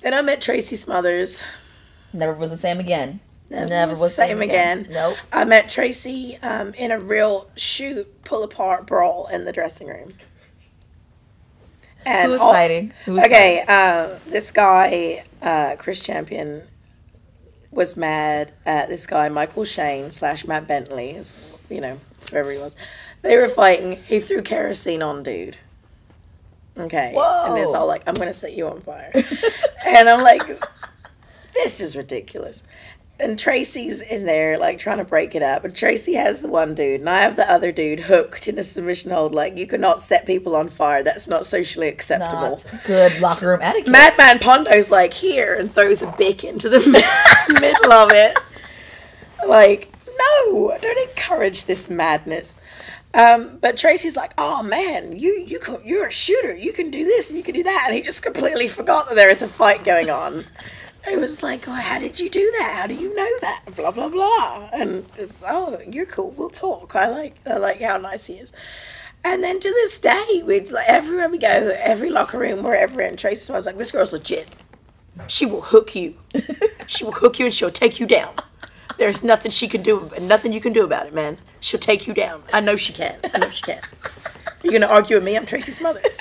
Then I met Tracy Smothers. Never was the same again. Never was the same again. Nope. I met Tracy in a real pull-apart brawl in the dressing room. And Who was fighting? This guy, Chris Champion, was mad at this guy, Michael Shane / Matt Bentley, whoever he was. They were fighting. He threw kerosene on dude. Okay. Whoa. And it's all like, I'm going to set you on fire. And I'm like, this is ridiculous. And Tracy's in there, like, trying to break it up. And Tracy has the one dude, and I have the other dude hooked in a submission hold. Like, you cannot set people on fire. That's not socially acceptable. Not good locker room etiquette. Madman Pondo's like, here, and throws a bic into the middle of it. Like, no, don't encourage this madness. But Tracy's like, oh man, you're a shooter. You can do this and you can do that. And he just completely forgot that there is a fight going on. It was like, well, how did you do that? How do you know that? Blah, blah, blah. And it's, oh, you're cool. We'll talk. I like how nice he is. And then to this day, everywhere we go, every locker room, wherever in, Tracy smells like, this girl's legit. She will hook you. She will hook you and she'll take you down. There's nothing she can do, nothing you can do about it, man. She'll take you down. I know she can. You're going to argue with me? I'm Tracy Smothers.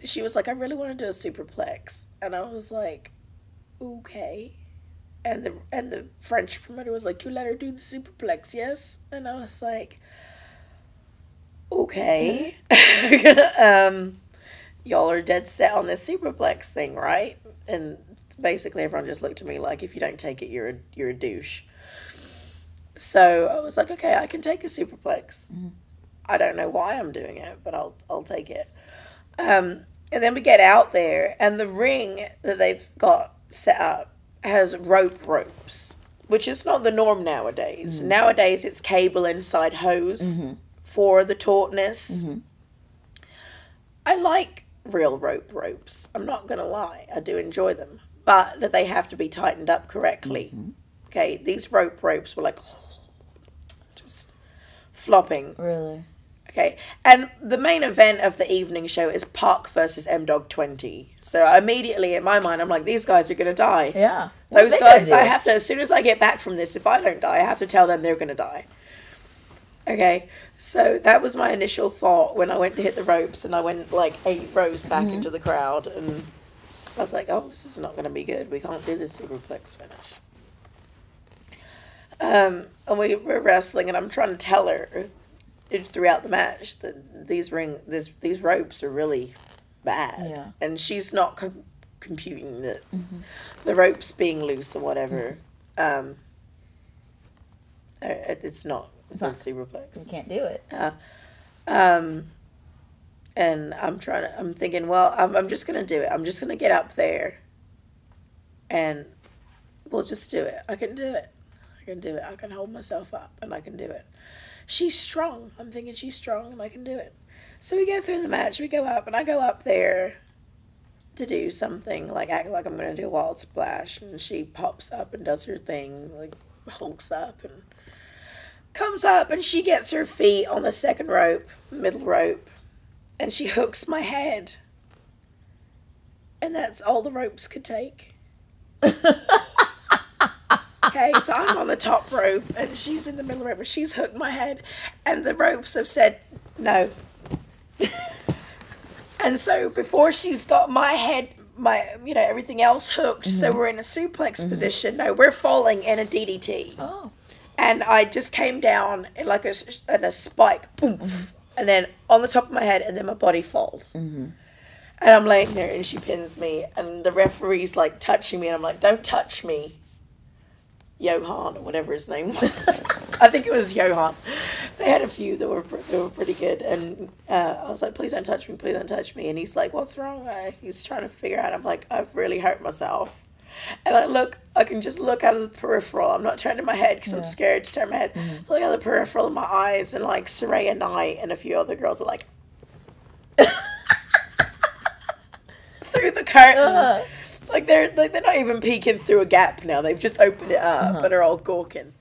She was like, I really want to do a superplex. And I was like, okay. And the French promoter was like, you let her do the superplex, yes? And I was like, okay. Y'all are dead set on this superplex thing, right? And basically everyone just looked at me like, if you don't take it, you're a douche. So I was like, okay, I can take a superplex. I don't know why I'm doing it, but I'll take it. And then we get out there, and the ring that they've got set up has ropes, which is not the norm nowadays. Nowadays, it's cable inside hose for the tautness. I like real ropes. I'm not going to lie. I do enjoy them. But they have to be tightened up correctly. Okay, these ropes were like just flopping. Really? Okay, and the main event of the evening show is Park versus M-Dog 20. So immediately in my mind, I'm like, these guys are going to die. Yeah. Those guys, I have to, as soon as I get back from this, if I don't die, I have to tell them they're going to die. Okay, so that was my initial thought when I went to hit the ropes, and I went like 8 rows back into the crowd, and I was like, oh, this is not going to be good. We can't do this superplex finish. And we were wrestling, and I'm trying to tell her throughout the match that these ropes are really bad. Yeah. And she's not computing that the ropes being loose or whatever. It's not a good superplex. You can't do it. And I'm thinking, well, I'm just going to do it. I'm just going to get up there and we'll just do it. I can do it. I can hold myself up and I can do it. She's strong. I'm thinking she's strong and I can do it. So we go through the match. We go up and I go up there to do something, like act like I'm going to do a wild splash. And she pops up and does her thing, like hulks up and comes up, and she gets her feet on the second rope, middle rope, and she hooks my head. And that's all the ropes could take. Okay, so I'm on the top rope, and she's in the middle rope, and she's hooked my head, and the ropes have said no. And so before she's got my head, everything else hooked, so we're in a suplex position. No, we're falling in a DDT. Oh. And I just came down in like a spike, boom, and then on the top of my head, and then my body falls. And I'm laying there, and she pins me, and the referee's like touching me, and I'm like, don't touch me, Johan, or whatever his name was. I think it was Johan. They had a few that were pretty good, and I was like, please don't touch me, and he's like, what's wrong? He's trying to figure out. I'm like, I've really hurt myself. And I can just look out of the peripheral. I'm not turning my head because I'm scared to turn my head. Look out of the peripheral of my eyes, and like Saraya Knight and a few other girls are like through the curtain. Like they're not even peeking through a gap now. They've just opened it up and are all gawking.